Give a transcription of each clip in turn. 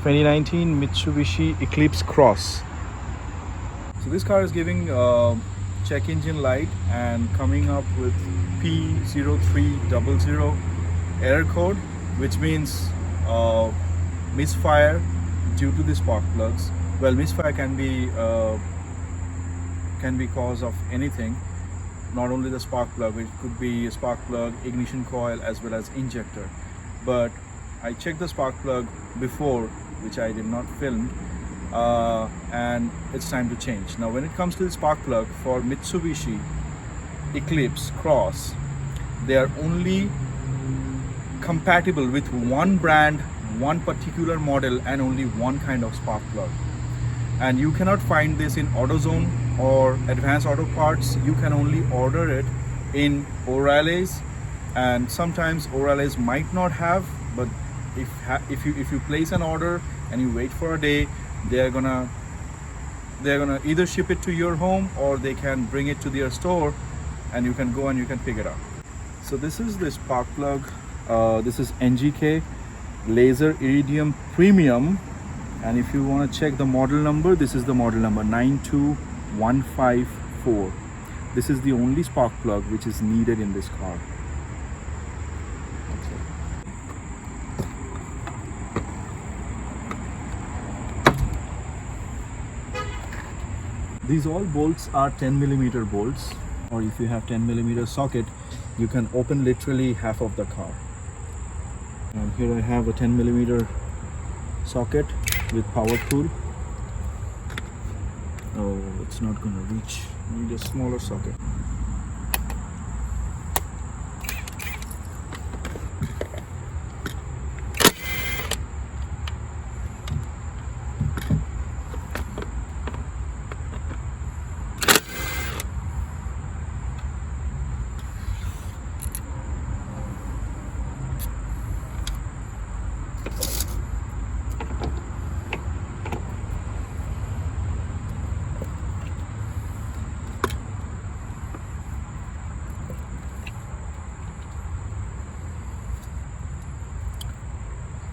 2019 Mitsubishi EclipseCross. So this car is giving check engine light and coming up with P0300 error code, which means misfire due to the spark plugs. Well, misfire can be cause of anything, not only the spark plug. It could be a spark plug, ignition coil, as well as injector. But I checked the spark plug before, which I did not film, and it's time to change. Now when it comes to the spark plug for Mitsubishi EclipseCross, they are only compatible with one brand, one particular model, and only one kind of spark plug. And you cannot find this in AutoZone or Advanced Auto Parts. You can only order it in O'Reilly's, and sometimes O'Reilly's might not have, but if you place an order and you wait for a day, they're gonna either ship it to your home or they can bring it to their store and you can go and you can pick it up. So this is the spark plug. This is NGK laser Iridium premium, and if you want to check the model number, this is the model number 92154. This is the only spark plug which is needed in this car. These all bolts are 10mm bolts, or if you have 10mm socket, you can open literally half of the car. And here I have a 10mm socket with power tool. Oh, it's not going to reach. I need a smaller socket.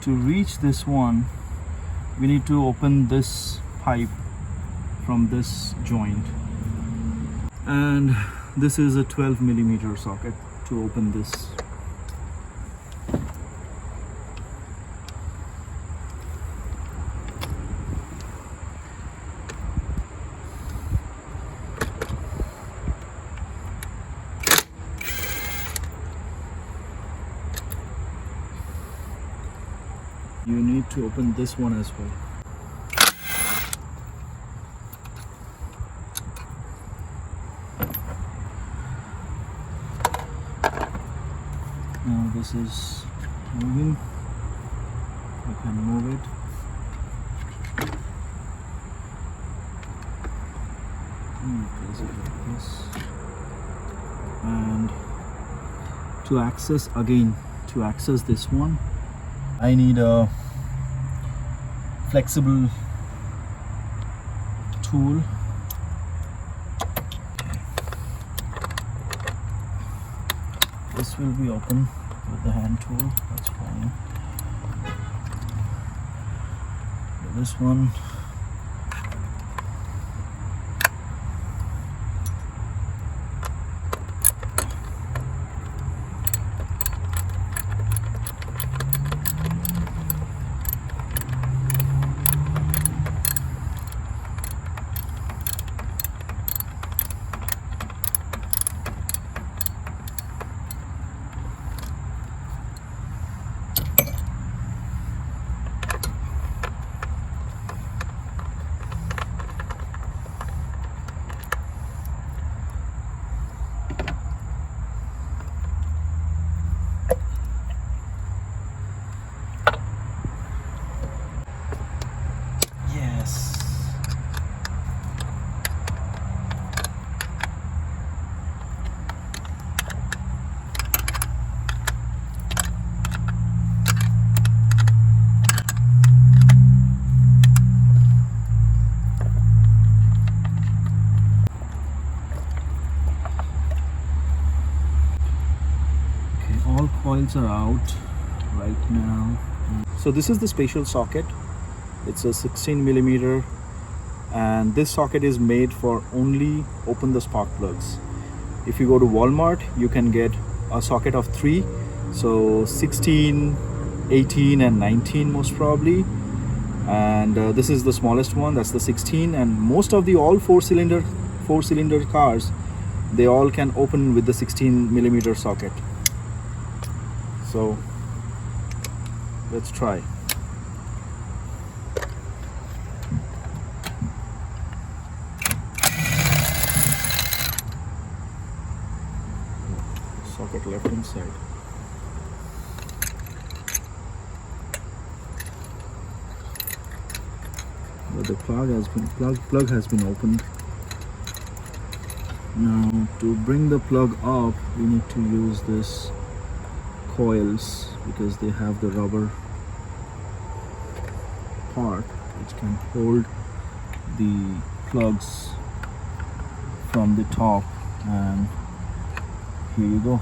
To reach this one, we need to open this pipe from this joint, and this is a 12mm socket to open this. You need to open this one as well. Now this is moving. You can move it. Place it like this. And to access this one, I need a flexible tool. This will be open with the hand tool, that's fine. This one, coils are out right now. So this is the spatial socket It's a 16 millimeter, and this socket is made for only open the spark plugs. If you go to Walmart, you can get a socket of 3, so 16, 18 and 19 most probably, and this is the smallest one, that's the 16. And most of the all four cylinder cars, they all can open with the 16 millimeter socket. So let's try. Socket left inside. But the plug has been opened. Now to bring the plug up, we need to use this coils because they have the rubber part which can hold the plugs from the top, and here you go.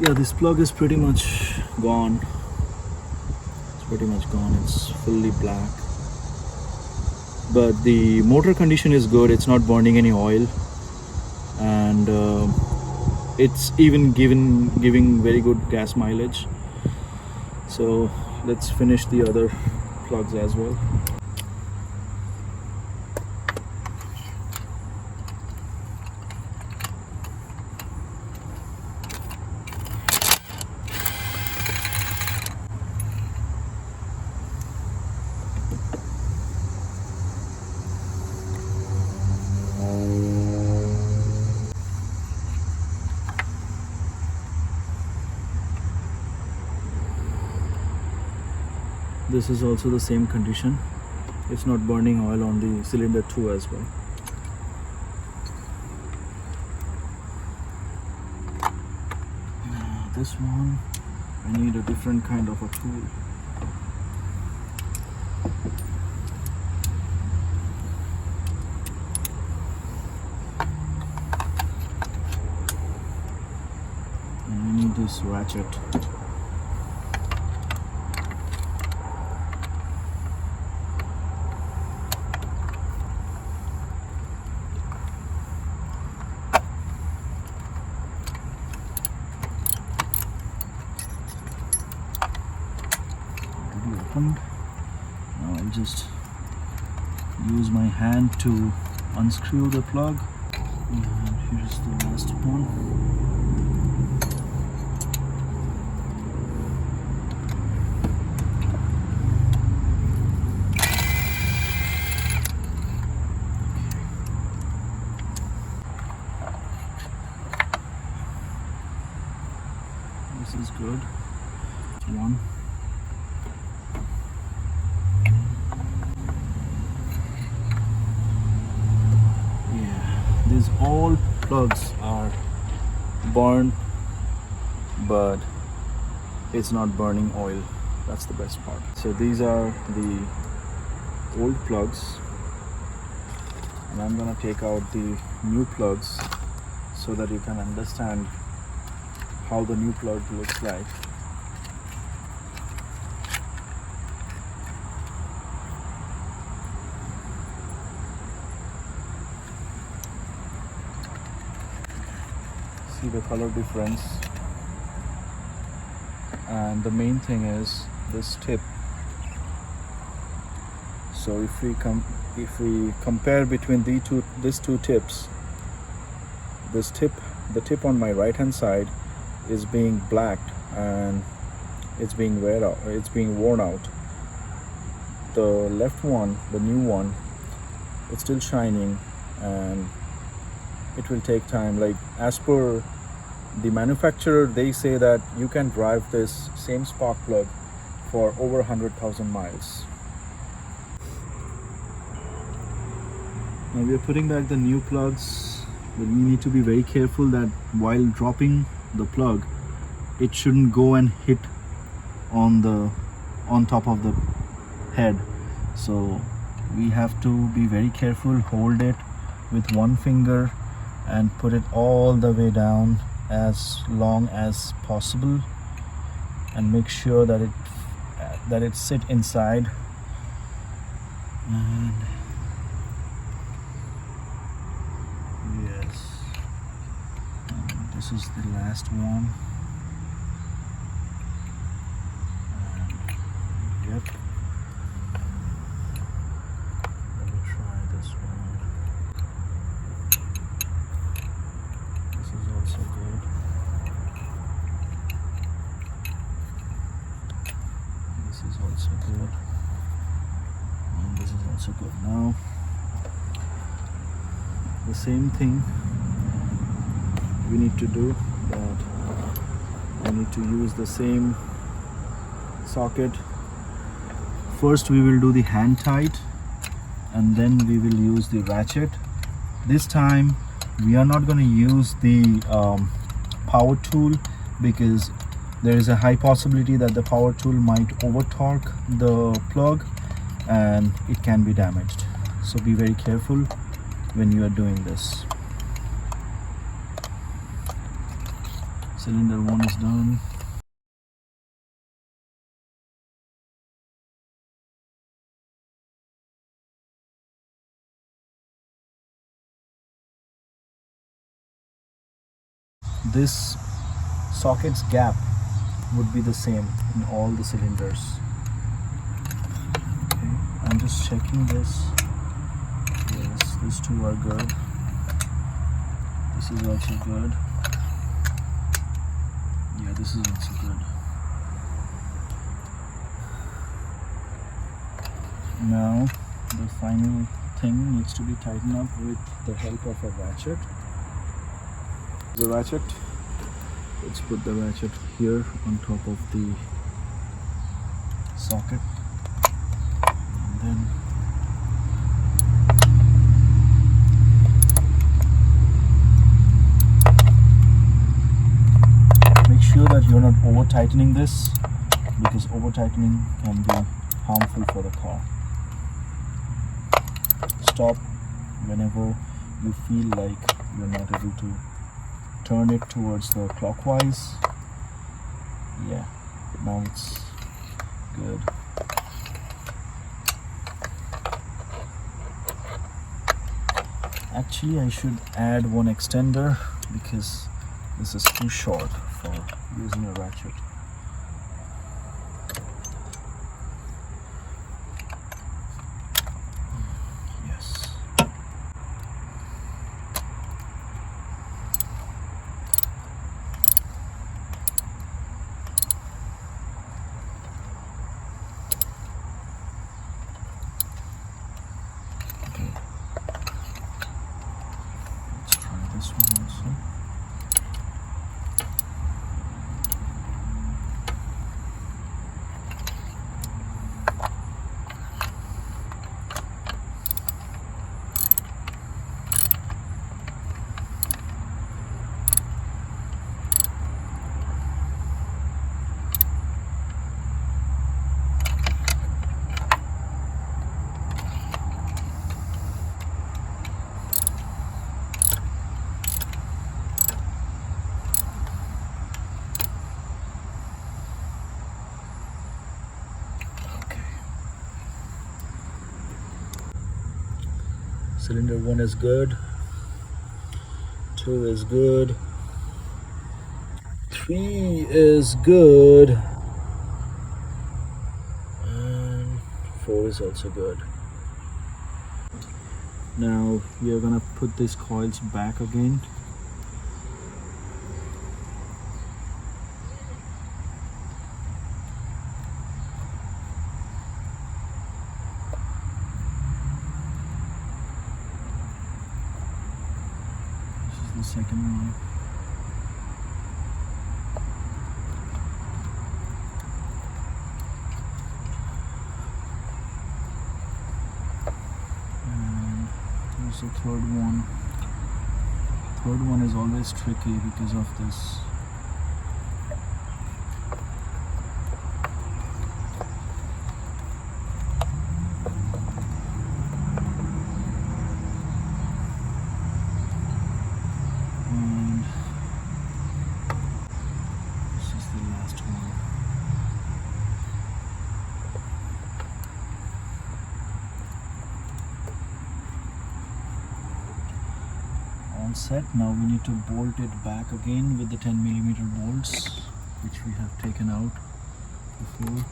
Yeah, this plug is pretty much gone. It's fully black, but the motor condition is good. It's not burning any oil, and it's even giving very good gas mileage. So let's finish the other plugs as well. This is also the same condition. It's not burning oil on the cylinder 2 as well. Now this one, I need a different kind of a tool. And I need this ratchet. Now I'll just use my hand to unscrew the plug, and here's the last one. This is good. One. These all plugs are burned, but it's not burning oil. That's the best part. So these are the old plugs, and I'm gonna take out the new plugs so that you can understand how the new plug looks like. See the color difference, and the main thing is this tip. So if we compare between these two tips, the tip on my right hand side is being blacked and it's being worn out. The left one, the new one, it's still shining, and it will take time. Like, as per the manufacturer, they say that you can drive this same spark plug for over 100,000 miles. Now we are putting back the new plugs, but we need to be very careful that while dropping the plug, it shouldn't go and hit on top of the head. So we have to be very careful, hold it with one finger and put it all the way down as long as possible, and make sure that it that it sit inside. And yes, and this is the last one. And yep, let me try this one. This is also good. This is also good. And this is also good. Now the same thing we need to do, that we need to use the same socket. First we will do the hand tight, and then we will use the ratchet. This time we are not going to use the power tool, because there is a high possibility that the power tool might over torque the plug and it can be damaged. So be very careful when you are doing this. Cylinder 1 is done. This socket's gap would be the same in all the cylinders. Okay, I'm just checking this. Yes, these two are good. This is also good. Yeah, this is also good. Now the final thing needs to be tightened up with the help of a ratchet. The ratchet, let's put the ratchet here on top of the socket, and then make sure that you're not over tightening this, because over tightening can be harmful for the car. Stop whenever you feel like you're not able to turn it towards the clockwise. Yeah, now it's good. Actually, I should add one extender, because this is too short for using a ratchet. Yes. This one also. Cylinder 1 is good, 2 is good, 3 is good, and 4 is also good. Now we are gonna put these coils back again. The second one. And there's the third one. Third one is always tricky because of this. all set. Now we need to bolt it back again with the 10mm bolts, which we have taken out before.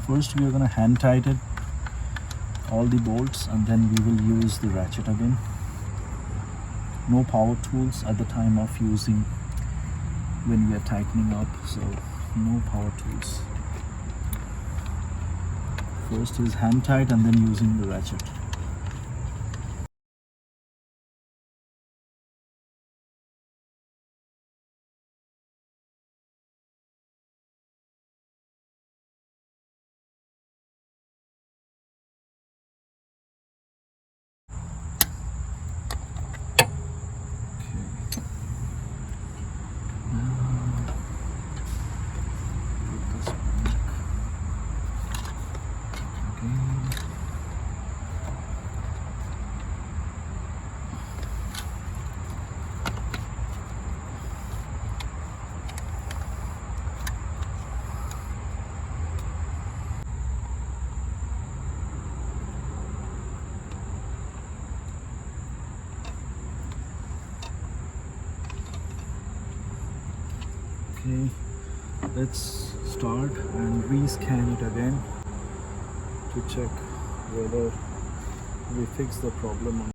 First we are going to hand tighten all the bolts, and then we will use the ratchet again. No power tools at the time of using when we are tightening up, so no power tools. First is hand tight and then using the ratchet. Okay, let's start and rescan it again to check whether we fix the problem.